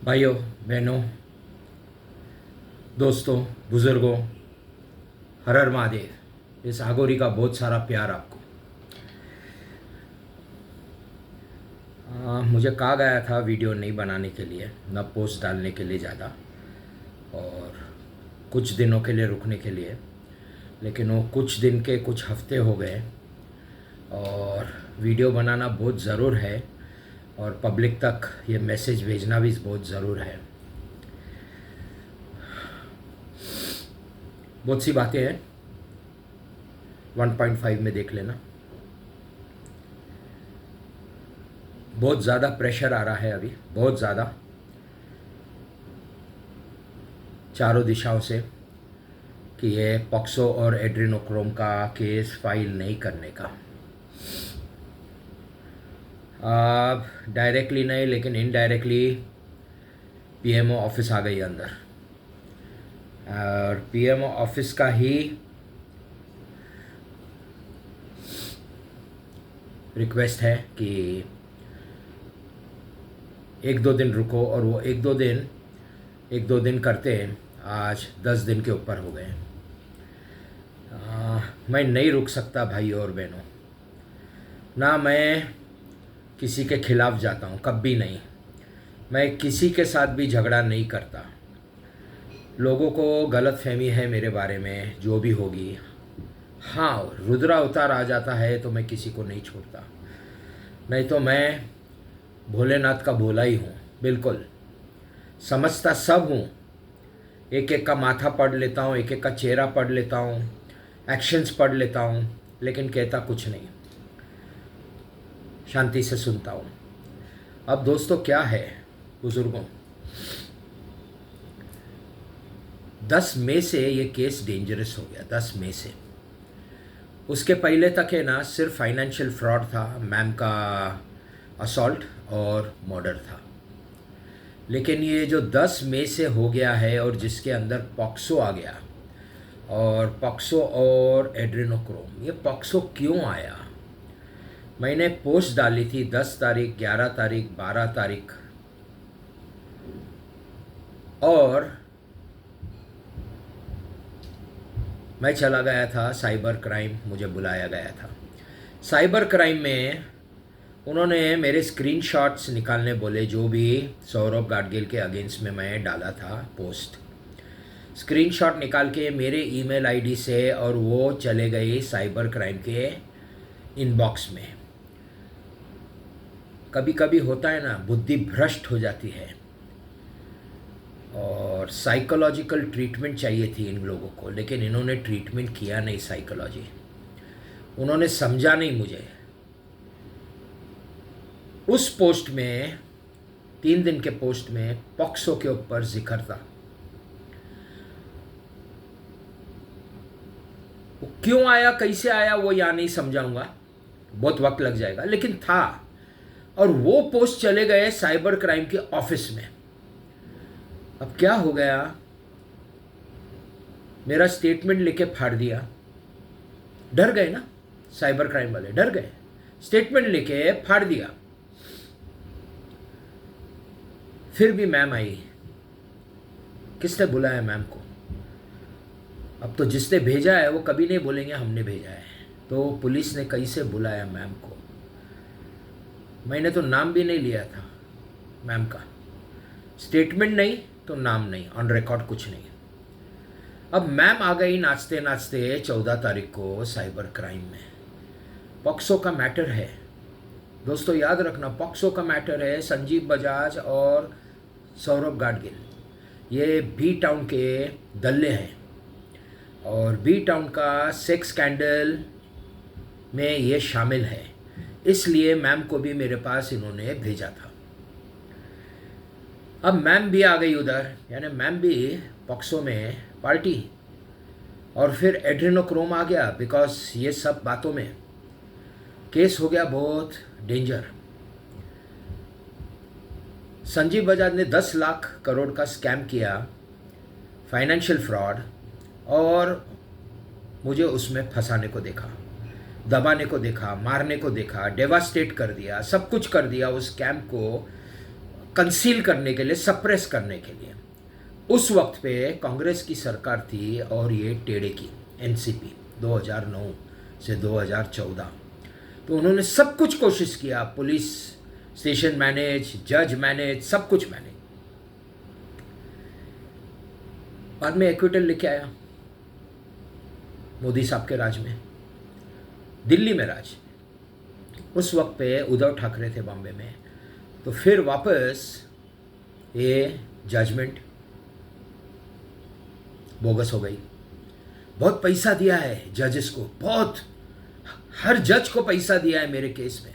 भाइयों बहनों दोस्तों बुज़ुर्गों, हर हर महादेव। इस आगोरी का बहुत सारा प्यार आपको। मुझे कहा गया था वीडियो नहीं बनाने के लिए, न पोस्ट डालने के लिए ज़्यादा, और कुछ दिनों के लिए रुकने के लिए, लेकिन वो कुछ दिन के कुछ हफ्ते हो गए और वीडियो बनाना बहुत ज़रूर है और पब्लिक तक ये मैसेज भेजना भी बहुत ज़रूर है। बहुत सी बातें हैं, 1.5 में देख लेना। बहुत ज़्यादा प्रेशर आ रहा है अभी, बहुत ज़्यादा, चारों दिशाओं से, कि ये पॉक्सो और एड्रेनोक्रोम का केस फाइल नहीं करने का। अब डायरेक्टली नहीं लेकिन इनडायरेक्टली पीएमओ ऑफिस आ गई अंदर, और पीएमओ ऑफिस का ही रिक्वेस्ट है कि एक दो दिन रुको, और वो एक दो दिन करते आज 10 दिन के ऊपर हो गए। मैं नहीं रुक सकता भाइयों और बहनों, ना मैं किसी के खिलाफ जाता हूँ, कभी नहीं। मैं किसी के साथ भी झगड़ा नहीं करता। लोगों को गलत फहमी है मेरे बारे में, जो भी होगी। हाँ, रुद्रा अवतार आ जाता है तो मैं किसी को नहीं छोड़ता, नहीं तो मैं भोलेनाथ का भोला ही हूँ, बिल्कुल समझता सब हूँ। एक एक का माथा पढ़ लेता हूँ, एक एक का चेहरा पढ़ लेता हूँ, एक्शंस पढ़ लेता हूँ, लेकिन कहता कुछ नहीं, शांति से सुनता हूँ। अब दोस्तों क्या है बुज़ुर्गों, 10 मई से ये केस डेंजरस हो गया, 10 मई से। उसके पहले तक है ना, सिर्फ फाइनेंशियल फ्रॉड था, मैम का असॉल्ट और मर्डर था। लेकिन ये जो 10 मई से हो गया है और जिसके अंदर पॉक्सो आ गया, और पॉक्सो और एड्रेनोक्रोम, ये पॉक्सो क्यों आया? मैंने पोस्ट डाली थी 10 तारीख, 11 तारीख, 12 तारीख, और मैं चला गया था साइबर क्राइम, मुझे बुलाया गया था। साइबर क्राइम में उन्होंने मेरे स्क्रीनशॉट्स निकालने बोले, जो भी सौरभ गाडगिल के अगेंस्ट में मैं डाला था पोस्ट, स्क्रीनशॉट निकाल के मेरे ईमेल आईडी से, और वो चले गए साइबर क्राइम के इनबॉक्स में। कभी कभी होता है ना, बुद्धि भ्रष्ट हो जाती है, और साइकोलॉजिकल ट्रीटमेंट चाहिए थी इन लोगों को, लेकिन इन्होंने ट्रीटमेंट किया नहीं साइकोलॉजी, उन्होंने समझा नहीं मुझे। उस पोस्ट में, 3 दिन के पोस्ट में पॉक्सो के ऊपर जिक्र था। वो क्यों आया, कैसे आया, वो यहाँ नहीं समझाऊंगा, बहुत वक्त लग जाएगा, लेकिन था। और वो पोस्ट चले गए साइबर क्राइम के ऑफिस में। अब क्या हो गया, मेरा स्टेटमेंट लेके फाड़ दिया। डर गए ना साइबर क्राइम वाले, डर गए, स्टेटमेंट लेके फाड़ दिया। फिर भी मैम आई। किसने बुलाया मैम को? अब तो जिसने भेजा है वो कभी नहीं बोलेंगे हमने भेजा है। तो पुलिस ने कैसे बुलाया मैम को? मैंने तो नाम भी नहीं लिया था मैम का, स्टेटमेंट नहीं तो नाम नहीं, ऑन रिकॉर्ड कुछ नहीं। अब मैम आ गई नाचते नाचते 14 तारीख को साइबर क्राइम में। पॉक्सो का मैटर है दोस्तों, याद रखना, पॉक्सो का मैटर है। संजीव बजाज और सौरभ गाडगिल, ये बी टाउन के दल्ले हैं, और बी टाउन का सेक्स स्कैंडल में ये शामिल है। इसलिए मैम को भी मेरे पास इन्होंने भेजा था। अब मैम भी आ गई उधर, यानी मैम भी पॉक्सो में पार्टी, और फिर एड्रेनोक्रोम आ गया, बिकॉज ये सब बातों में केस हो गया बहुत डेंजर। संजीव बजाज ने 10 लाख करोड़ का स्कैम किया, फाइनेंशियल फ्रॉड, और मुझे उसमें फंसाने को देखा, दबाने को देखा, मारने को देखा, डेवास्टेट कर दिया, सब कुछ कर दिया उस स्कैम को कंसील करने के लिए, सप्रेस करने के लिए। उस वक्त पे कांग्रेस की सरकार थी और ये टेढ़े की एनसीपी 2009 से 2014। तो उन्होंने सब कुछ कोशिश किया, पुलिस स्टेशन मैनेज, जज मैनेज, सब कुछ मैनेज। बाद में एक्विटल लेके आया मोदी साहब के राज में, दिल्ली में राज। उस वक्त पे उद्धव ठाकरे थे बॉम्बे में। तो फिर वापस ये जजमेंट बोगस हो गई। बहुत पैसा दिया है जजेस को, बहुत, हर जज को पैसा दिया है मेरे केस में।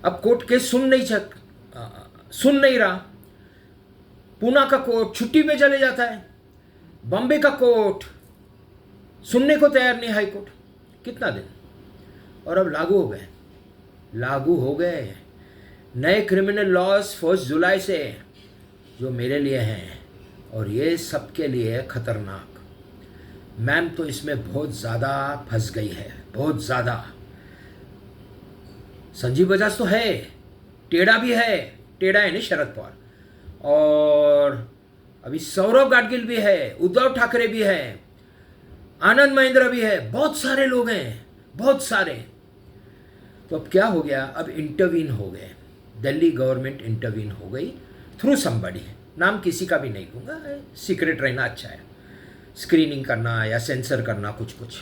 अब कोर्ट केस सुन नहीं रहा। पूना का कोर्ट छुट्टी पे चले जाता है, बॉम्बे का कोर्ट सुनने को तैयार नहीं, हाई कोर्ट। कितना दिन, और अब लागू हो गए नए क्रिमिनल लॉज 1 जुलाई से, जो मेरे लिए हैं और ये सबके लिए खतरनाक। मैम तो इसमें बहुत ज़्यादा फंस गई है, बहुत ज़्यादा। संजीव बजाज तो है, टेढ़ा भी है, टेढ़ा है नहीं शरद पवार, और अभी सौरभ गाडगिल भी है, उद्धव ठाकरे भी है, आनंद महिंद्रा भी है, बहुत सारे लोग हैं, बहुत सारे। तो अब क्या हो गया, अब इंटरवीन हो गए, दिल्ली गवर्नमेंट इंटरवीन हो गई थ्रू समबडी। नाम किसी का भी नहीं लूँगा, सीक्रेट रहना अच्छा है, स्क्रीनिंग करना या सेंसर करना कुछ कुछ।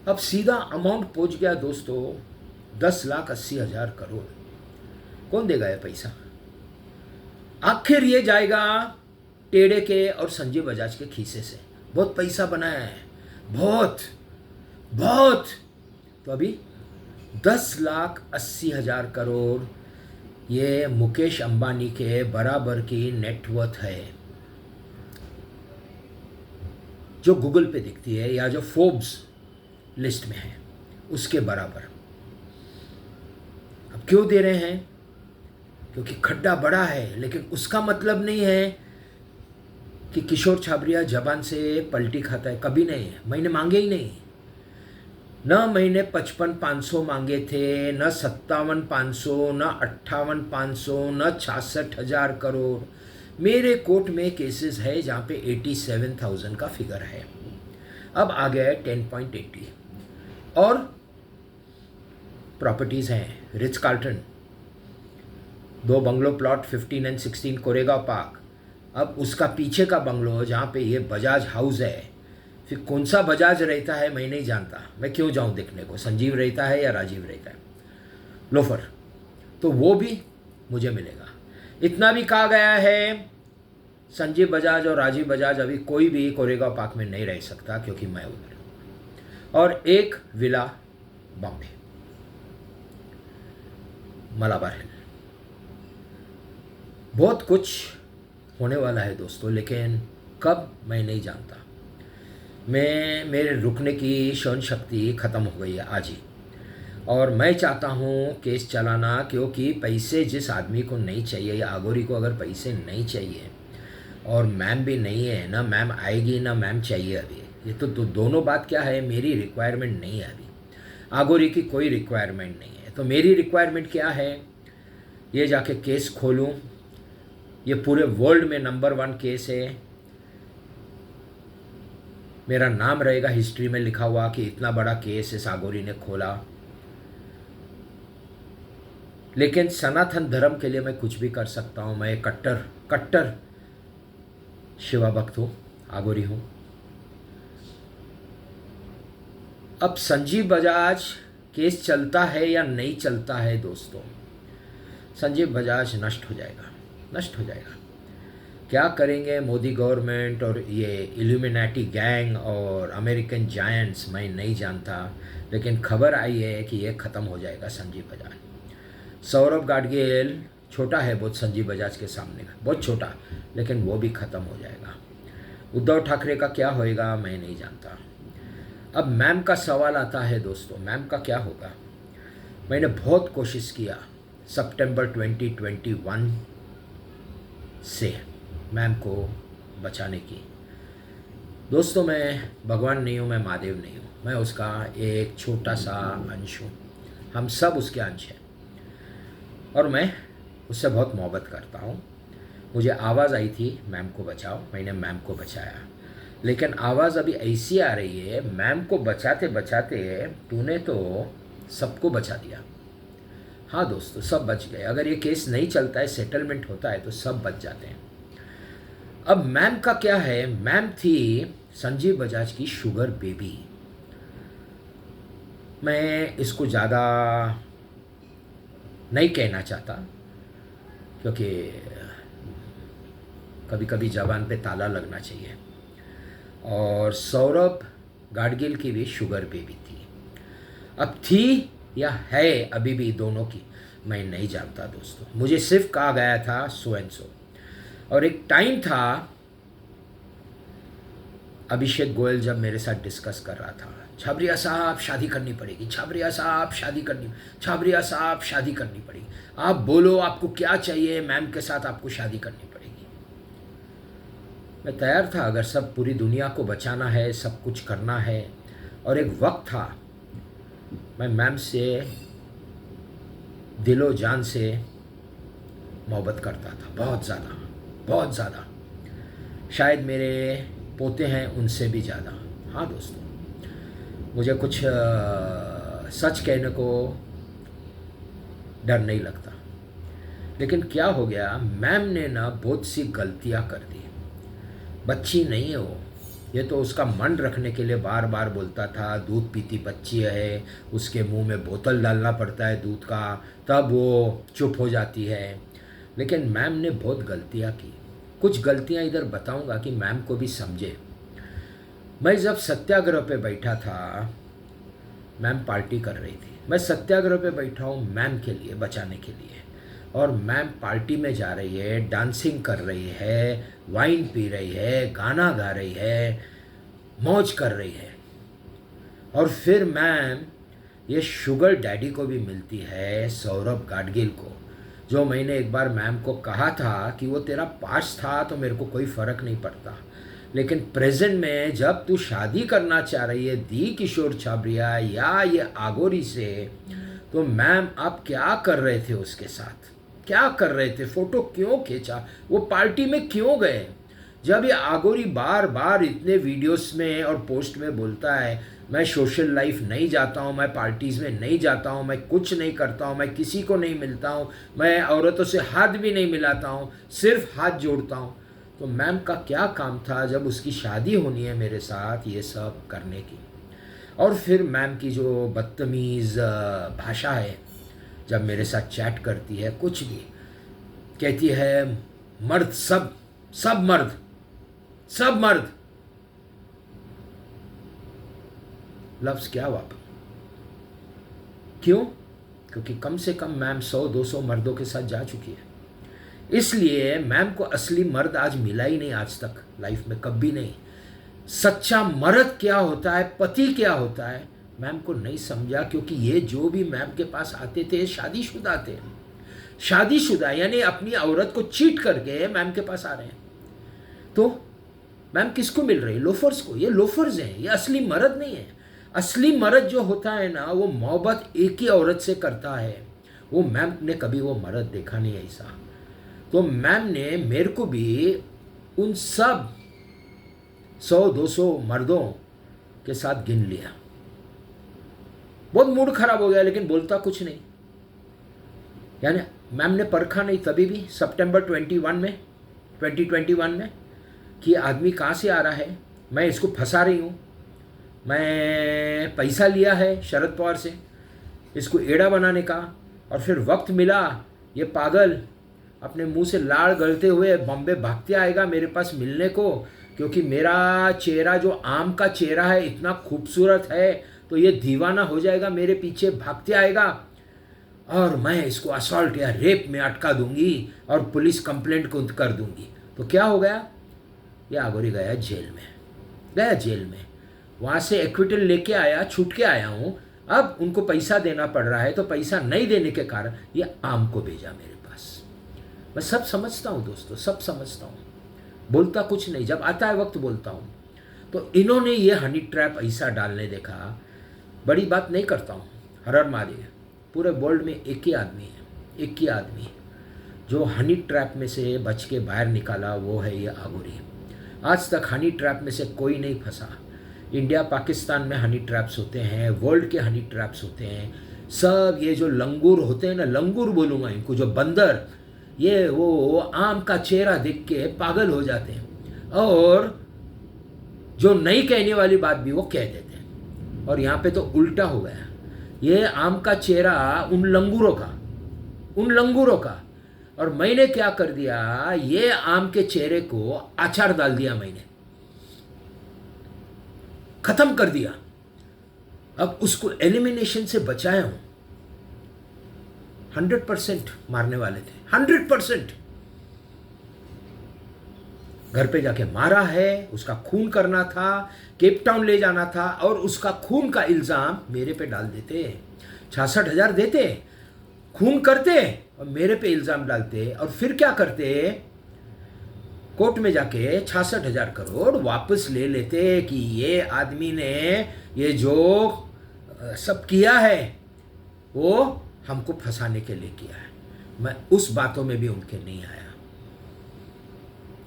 अब सीधा अमाउंट पहुंच गया दोस्तों 10,80,000 करोड़। कौन देगा ये पैसा? आखिर ये जाएगा टेढ़े के और संजय बजाज के खीसे से। बहुत पैसा बनाया है, बहुत बहुत। तो अभी 10,80,000 करोड़ ये मुकेश अंबानी के बराबर की नेटवर्थ है, जो गूगल पे दिखती है या जो फोर्ब्स लिस्ट में है उसके बराबर। अब क्यों दे रहे हैं? क्योंकि खड्डा बड़ा है, लेकिन उसका मतलब नहीं है कि किशोर छाबरिया जबान से पलटी खाता है, कभी नहीं है। मैंने मांगे ही नहीं, न मैंने 55,500 मांगे थे, न 57,500, न 58,500, न 66,000 करोड़। मेरे कोर्ट में केसेस है जहाँ पे 87,000 का फिगर है। अब आ गया है 10.80। और प्रॉपर्टीज़ हैं रिच कार्ल्टन, 2 बंगलो प्लॉट 15 और 16 कोरेगांव पार्क। अब उसका पीछे का बंगलो जहाँ पे ये बजाज हाउस है, फिर कौन सा बजाज रहता है मैं नहीं जानता, मैं क्यों जाऊँ देखने को, संजीव रहता है या राजीव रहता है, लोफर, तो वो भी मुझे मिलेगा। इतना भी कहा गया है संजीव बजाज और राजीव बजाज अभी कोई भी कोरेगांव पार्क में नहीं रह सकता, क्योंकि मैं उधर हूँ। और एक विला बॉम्बे, मलाबार हिल। बहुत कुछ होने वाला है दोस्तों, लेकिन कब मैं नहीं जानता। मेरे रुकने की सहन शक्ति ख़त्म हो गई है आज ही, और मैं चाहता हूँ केस चलाना, क्योंकि पैसे जिस आदमी को नहीं चाहिए, या आगोरी को अगर पैसे नहीं चाहिए और मैम भी नहीं है ना, मैम आएगी ना मैम चाहिए अभी, ये तो दोनों बात क्या है, मेरी रिक्वायरमेंट नहीं है अभी, आगोरी की कोई रिक्वायरमेंट नहीं है। तो मेरी रिक्वायरमेंट क्या है, ये जाके केस खोलूँ, ये पूरे वर्ल्ड में नंबर 1 केस है, मेरा नाम रहेगा हिस्ट्री में लिखा हुआ कि इतना बड़ा केस इस आगोरी ने खोला। लेकिन सनातन धर्म के लिए मैं कुछ भी कर सकता हूँ। मैं कट्टर शिवा भक्त हूँ, आगोरी हूँ। अब संजीव बजाज केस चलता है या नहीं चलता है दोस्तों, संजीव बजाज नष्ट हो जाएगा। क्या करेंगे मोदी गवर्नमेंट और ये इल्यूमिनाटी गैंग और अमेरिकन जायंट्स, मैं नहीं जानता, लेकिन खबर आई है कि ये ख़त्म हो जाएगा संजीव बजाज। सौरभ गाडगिल छोटा है बहुत संजीव बजाज के सामने, बहुत छोटा, लेकिन वो भी ख़त्म हो जाएगा। उद्धव ठाकरे का क्या होएगा मैं नहीं जानता। अब मैम का सवाल आता है दोस्तों, मैम का क्या होगा। मैंने बहुत कोशिश किया सितंबर 2021 से मैम को बचाने की। दोस्तों मैं भगवान नहीं हूँ, मैं महादेव नहीं हूँ, मैं उसका एक छोटा सा अंश हूँ, हम सब उसके अंश हैं। और मैं उससे बहुत मोहब्बत करता हूँ। मुझे आवाज़ आई थी मैम को बचाओ, मैंने मैम को बचाया, लेकिन आवाज़ अभी ऐसी आ रही है, मैम को बचाते बचाते तूने तो सबको बचा दिया। हाँ दोस्तों, सब बच गए। अगर ये केस नहीं चलता है, सेटलमेंट होता है, तो सब बच जाते हैं। अब मैम का क्या है, मैम थी संजीव बजाज की शुगर बेबी। मैं इसको ज़्यादा नहीं कहना चाहता, क्योंकि कभी कभी ज़बान पे ताला लगना चाहिए। और सौरभ गाडगिल की भी शुगर बेबी थी। अब थी या है अभी भी दोनों की, मैं नहीं जानता दोस्तों। मुझे सिर्फ कहा गया था सो एंड सो। और एक टाइम था, अभिषेक गोयल जब मेरे साथ डिस्कस कर रहा था, छाबरिया साहब शादी करनी पड़ेगी, छाबरिया साहब शादी करनी, छाबरिया साहब शादी करनी पड़ेगी, आप बोलो आपको क्या चाहिए, मैम के साथ आपको शादी करनी पड़ेगी। मैं तैयार था, अगर सब पूरी दुनिया को बचाना है, सब कुछ करना है। और एक वक्त था मैं मैम से दिलो जान से मोहब्बत करता था, बहुत ज़्यादा, बहुत ज़्यादा। शायद मेरे पोते हैं उनसे भी ज़्यादा। हाँ दोस्तों, मुझे कुछ सच कहने को डर नहीं लगता। लेकिन क्या हो गया, मैम ने ना बहुत सी गलतियाँ कर दी। बच्ची नहीं है वो, ये तो उसका मन रखने के लिए बार बार बोलता था दूध पीती बच्ची है, उसके मुंह में बोतल डालना पड़ता है दूध का, तब वो चुप हो जाती है। लेकिन मैम ने बहुत गलतियाँ की। कुछ गलतियाँ इधर बताऊंगा कि मैम को भी समझे। मैं जब सत्याग्रह पे बैठा था, मैम पार्टी कर रही थी। मैं सत्याग्रह पे बैठा हूँ मैम के लिए, बचाने के लिए। और मैम पार्टी में जा रही है, डांसिंग कर रही है, वाइन पी रही है, गाना गा रही है, मौज कर रही है। और फिर मैम ये शुगर डैडी को भी मिलती है, सौरभ गाडगिल को, जो मैंने एक बार मैम को कहा था कि वो तेरा पास था तो मेरे को कोई फ़र्क नहीं पड़ता, लेकिन प्रेजेंट में जब तू शादी करना चाह रही है दी किशोर छाबरिया या ये आगोरी से, तो मैम आप क्या कर रहे थे उसके साथ, क्या कर रहे थे, फ़ोटो क्यों खींचा, वो पार्टी में क्यों गए? जब ये आगोरी बार बार इतने वीडियोस में और पोस्ट में बोलता है मैं सोशल लाइफ नहीं जाता हूँ, मैं पार्टीज़ में नहीं जाता हूँ, मैं कुछ नहीं करता हूँ, मैं किसी को नहीं मिलता हूँ, मैं औरतों से हाथ भी नहीं मिलाता हूँ, सिर्फ हाथ जोड़ता हूँ, तो मैम का क्या काम था जब उसकी शादी होनी है मेरे साथ ये सब करने की? और फिर मैम की जो बदतमीज़ भाषा है, जब मेरे साथ चैट करती है, कुछ भी कहती है, मर्द सब, सब मर्द, सब मर्द। लफ्ज़ क्या वापस, क्यों? क्योंकि कम से कम मैम 100-200 मर्दों के साथ जा चुकी है। इसलिए मैम को असली मर्द आज मिला ही नहीं, आज तक लाइफ में कभी नहीं। सच्चा मर्द क्या होता है, पति क्या होता है, मैम को नहीं समझा। क्योंकि ये जो भी मैम के पास आते थे शादीशुदा थे, शादीशुदा यानी अपनी औरत को चीट करके मैम के पास आ रहे हैं। तो मैम किसको मिल रही है? लोफर्स को। ये लोफर्स हैं, ये असली मर्द नहीं है। असली मर्द जो होता है ना, वो मोहब्बत एक ही औरत से करता है। वो मैम ने कभी वो मर्द देखा नहीं ऐसा। तो मैम ने मेरे को भी उन सब 100-200 मर्दों के साथ गिन लिया। बहुत मूड खराब हो गया, लेकिन बोलता कुछ नहीं। यानी मैम ने परखा नहीं तभी भी, सितंबर 2021 में कि आदमी कहाँ से आ रहा है, मैं इसको फंसा रही हूँ, मैं पैसा लिया है शरद पवार से इसको एड़ा बनाने का, और फिर वक्त मिला ये पागल अपने मुंह से लाड़ गलते हुए बॉम्बे भागते आएगा मेरे पास मिलने को, क्योंकि मेरा चेहरा जो आम का चेहरा है इतना खूबसूरत है, तो ये दीवाना हो जाएगा, मेरे पीछे भागते आएगा और मैं इसको असॉल्ट या रेप में अटका दूंगी और पुलिस कंप्लेंट को कर दूंगी। तो क्या हो गया, ये आगोरी गया जेल में, गया जेल में, वहाँ से एक्विटल लेके आया, छूट के आया हूँ। अब उनको पैसा देना पड़ रहा है, तो पैसा नहीं देने के कारण ये आम को भेजा मेरे पास। मैं सब समझता हूँ दोस्तों, सब समझता हूँ, बोलता कुछ नहीं, जब आता है वक्त बोलता हूँ। तो इन्होंने ये हनी ट्रैप ऐसा डालने देखा, बड़ी बात नहीं करता हूँ, हर हर महादेव। पूरे वर्ल्ड में एक ही आदमी है, एक ही आदमी जो हनी ट्रैप में से बच के बाहर निकाला वो है ये आगोरी। आज तक हनी ट्रैप में से कोई नहीं फंसा। इंडिया पाकिस्तान में हनी ट्रैप्स होते हैं, वर्ल्ड के हनी ट्रैप्स होते हैं, सब ये जो लंगूर होते हैं ना, लंगूर बोलूँगा इनको, जो बंदर, ये वो आम का चेहरा देख के पागल हो जाते हैं और जो नहीं कहने वाली बात भी वो कह देते हैं। और यहाँ पे तो उल्टा हो गया, ये आम का चेहरा उन लंगूरों का, और मैंने क्या कर दिया, ये आम के चेहरे को अचार डाल दिया, मैंने खत्म कर दिया। अब उसको एलिमिनेशन से बचाया हूं। 100% मारने वाले थे, 100%। घर पे जाके मारा है, उसका खून करना था, केप टाउन ले जाना था, और उसका खून का इल्ज़ाम मेरे पे डाल देते। 66,000 देते, खून करते और मेरे पे इल्ज़ाम डालते, और फिर क्या करते, कोर्ट में जाके 66,000 करोड़ वापस ले लेते कि ये आदमी ने ये जो सब किया है वो हमको फंसाने के लिए किया है। मैं उस बातों में भी उनके नहीं आया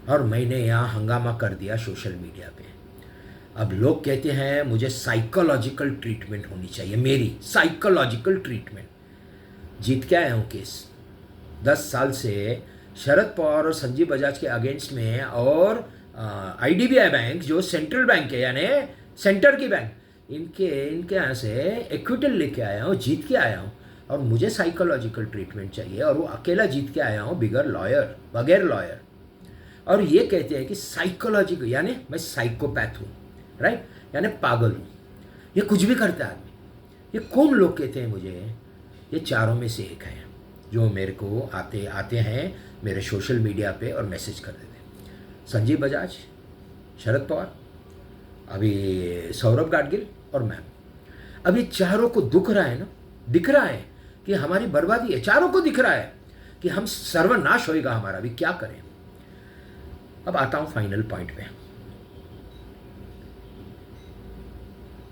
और मैंने यहाँ हंगामा कर दिया सोशल मीडिया पे। अब लोग कहते हैं मुझे साइकोलॉजिकल ट्रीटमेंट होनी चाहिए, मेरी साइकोलॉजिकल ट्रीटमेंट। जीत के आया हूँ केस 10 साल से शरद पवार और संजीव बजाज के अगेंस्ट में, और IDBI बैंक जो सेंट्रल बैंक है, यानी सेंटर की बैंक, इनके यहाँ से एक्विटल लेके आया हूँ, जीत के आया हूँ, और मुझे साइकोलॉजिकल ट्रीटमेंट चाहिए, और वो अकेला जीत के आया हूँ बगैर लॉयर। और ये कहते हैं कि साइकोलॉजिकल, यानी मैं साइकोपैथ हूँ, राइट, यानी पागल हूँ, ये कुछ भी करता है आदमी। ये कौन लोग कहते हैं मुझे? ये चारों में से एक है जो मेरे को आते हैं मेरे सोशल मीडिया पे और मैसेज कर देते हैं। संजीव बजाज, शरद पवार, अभी सौरभ गाडगिल और मैं। अभी चारों को दिख रहा है कि हमारी बर्बादी है, चारों को दिख रहा है कि हम सर्वनाश होएगा हमारा। अभी क्या करें? अब आता हूं फाइनल पॉइंट पे।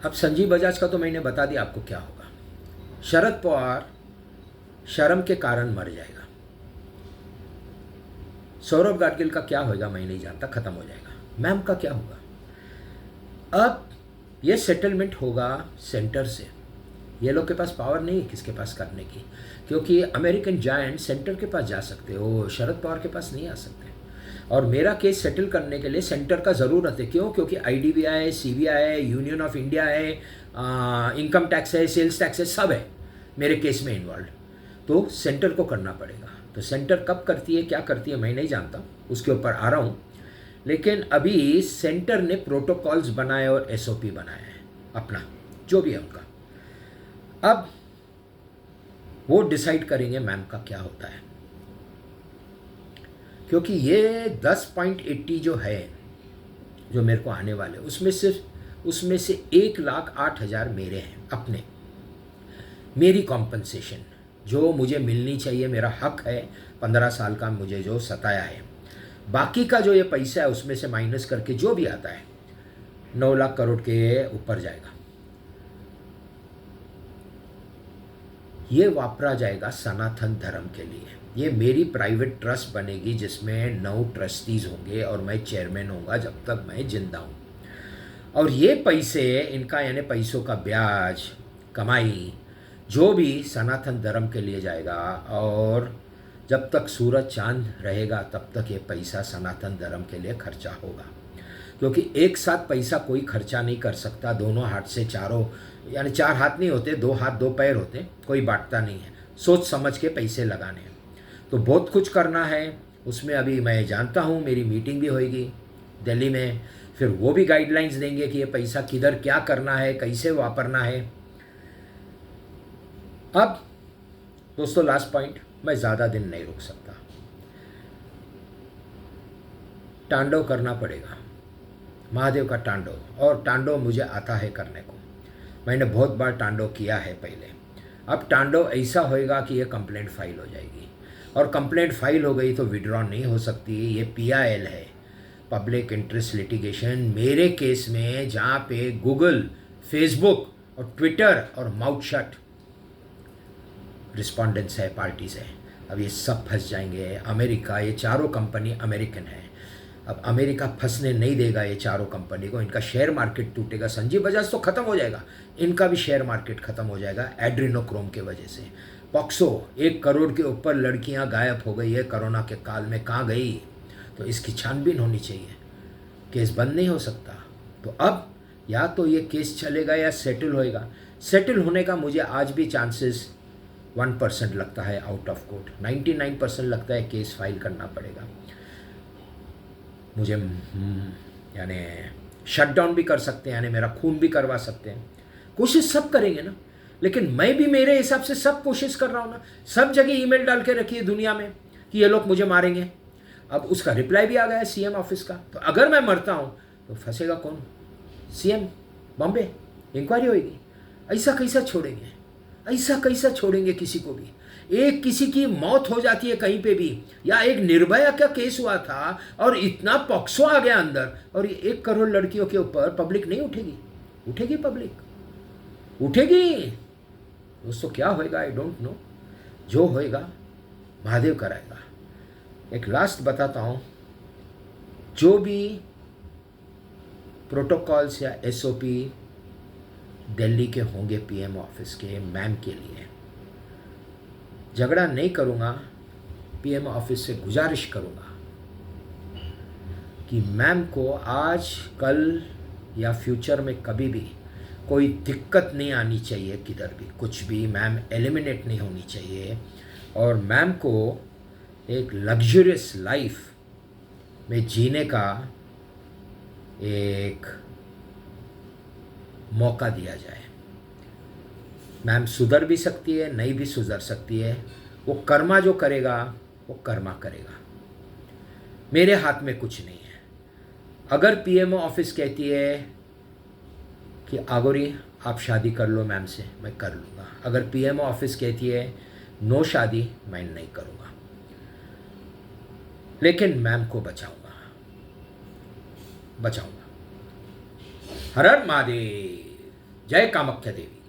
अब संजीव बजाज का तो मैंने बता दिया आपको क्या होगा। शरद पवार शर्म के कारण मर जाएगा। सौरभ गाडगिल का क्या होगा मैं नहीं जानता, खत्म हो जाएगा। मैम का क्या होगा? अब ये सेटलमेंट होगा सेंटर से। ये लोग के पास पावर नहीं है किसके पास करने की, क्योंकि अमेरिकन जायंट सेंटर के पास जा सकते हो, शरद पवार के पास नहीं आ सकते। और मेरा केस सेटल करने के लिए सेंटर का ज़रूरत है। क्यों? क्योंकि IDBI, CBI, union of India है, इनकम टैक्स है, सेल्स टैक्स है, सब है मेरे केस में इन्वॉल्व। तो सेंटर को करना पड़ेगा। तो सेंटर कब करती है, क्या करती है, मैं नहीं जानता, उसके ऊपर आ रहा हूँ। लेकिन अभी सेंटर ने प्रोटोकॉल्स बनाए और SOP बनाए हैं अपना, जो भी है उनका। अब वो डिसाइड करेंगे मैम का क्या होता है, क्योंकि ये 10.80 जो है जो मेरे को आने वाले, उसमें से 1,08,000 मेरे हैं अपने, मेरी कॉम्पनसेशन जो मुझे मिलनी चाहिए, मेरा हक है 15 साल का मुझे जो सताया है। बाकी का जो ये पैसा है उसमें से माइनस करके जो भी आता है 9 लाख करोड़ के ऊपर जाएगा। ये वापरा जाएगा सनातन धर्म के लिए। ये मेरी प्राइवेट ट्रस्ट बनेगी जिसमें 9 ट्रस्टीज़ होंगे और मैं चेयरमैन होऊंगा जब तक मैं जिंदा हूँ। और ये पैसे इनका, यानी पैसों का ब्याज, कमाई, जो भी सनातन धर्म के लिए जाएगा। और जब तक सूरज चांद रहेगा तब तक ये पैसा सनातन धर्म के लिए खर्चा होगा। क्योंकि एक साथ पैसा कोई खर्चा नहीं कर सकता। दोनों हाथ से चारों, यानी 4 हाथ नहीं होते, 2 हाथ 2 पैर होते, कोई बांटता नहीं है। सोच समझ के पैसे लगाने हैं। तो बहुत कुछ करना है उसमें। अभी मैं जानता हूँ मेरी मीटिंग भी होएगी दिल्ली में, फिर वो भी गाइडलाइंस देंगे कि ये पैसा किधर क्या करना है, कैसे वापरना है। अब दोस्तों लास्ट पॉइंट, मैं ज़्यादा दिन नहीं रुक सकता, तांडव करना पड़ेगा, महादेव का तांडव। और तांडव मुझे आता है करने को, मैंने बहुत बार तांडव किया है पहले। अब तांडव ऐसा होएगा कि ये कंप्लेंट फाइल हो जाएगी, और कंप्लेंट फाइल हो गई तो विड्रॉ नहीं हो सकती। ये PIL है, पब्लिक इंटरेस्ट लिटिगेशन, मेरे केस में, जहाँ पे गूगल, फेसबुक और ट्विटर और माउथ शट रिस्पॉन्डेंट्स है, पार्टीज है। अब ये सब फंस जाएंगे। अमेरिका, ये चारों कंपनी अमेरिकन है। अब अमेरिका फंसने नहीं देगा ये चारों कंपनी को। इनका शेयर मार्केट टूटेगा। संजीव बजाज तो ख़त्म हो जाएगा, इनका भी शेयर मार्केट ख़त्म हो जाएगा एड्रीनोक्रोम के वजह से। पॉक्सो, 1 करोड़ के ऊपर लड़कियां गायब हो गई है कोरोना के काल में, कहाँ गई? तो इसकी छानबीन होनी चाहिए। केस बंद नहीं हो सकता। तो अब या तो ये केस चलेगा या सेटल होएगा। सेटल होने का मुझे आज भी चांसेस 1% लगता है आउट ऑफ कोर्ट। 99% लगता है केस फाइल करना पड़ेगा मुझे। यानी शट डाउन भी कर सकते हैं, यानी मेरा खून भी करवा सकते हैं। कोशिश सब करेंगे ना, लेकिन मैं भी मेरे हिसाब से सब कोशिश कर रहा हूँ ना। सब जगह ईमेल डाल के रखी है दुनिया में कि ये लोग मुझे मारेंगे। अब उसका रिप्लाई भी आ गया है सीएम ऑफिस का। तो अगर मैं मरता हूँ तो फंसेगा कौन? सीएम बॉम्बे, इंक्वायरी होगी। ऐसा कैसा छोड़ेंगे, ऐसा कैसा छोड़ेंगे किसी को भी? एक किसी की मौत हो जाती है कहीं पे भी, या एक निर्भया का केस हुआ था और इतना पॉक्सो आ गया अंदर, और ये 1 करोड़ लड़कियों के ऊपर पब्लिक नहीं उठेगी? उठेगी, पब्लिक उठेगी। दोस्तों क्या होएगा आई डोंट नो। जो होएगा महादेव कराएगा। एक लास्ट बताता हूँ, जो भी प्रोटोकॉल्स या एसओपी दिल्ली के होंगे पीएम ऑफिस के मैम के लिए, झगड़ा नहीं करूँगा। पीएम ऑफिस से गुजारिश करूँगा कि मैम को आज, कल या फ्यूचर में कभी भी कोई दिक्कत नहीं आनी चाहिए। किधर भी कुछ भी मैम एलिमिनेट नहीं होनी चाहिए, और मैम को एक लग्जरियस लाइफ में जीने का एक मौका दिया जाए। मैम सुधर भी सकती है, नहीं भी सुधर सकती है। वो कर्मा जो करेगा वो कर्मा करेगा। मेरे हाथ में कुछ नहीं है। अगर पीएमओ ऑफिस कहती है कि आगोरी आप शादी कर लो मैम से, मैं कर लूँगा। अगर पीएमओ ऑफिस कहती है नो शादी, मैं नहीं करूँगा। लेकिन मैम को बचाऊँगा। हर हर महादेव। जय कामाख्या देवी।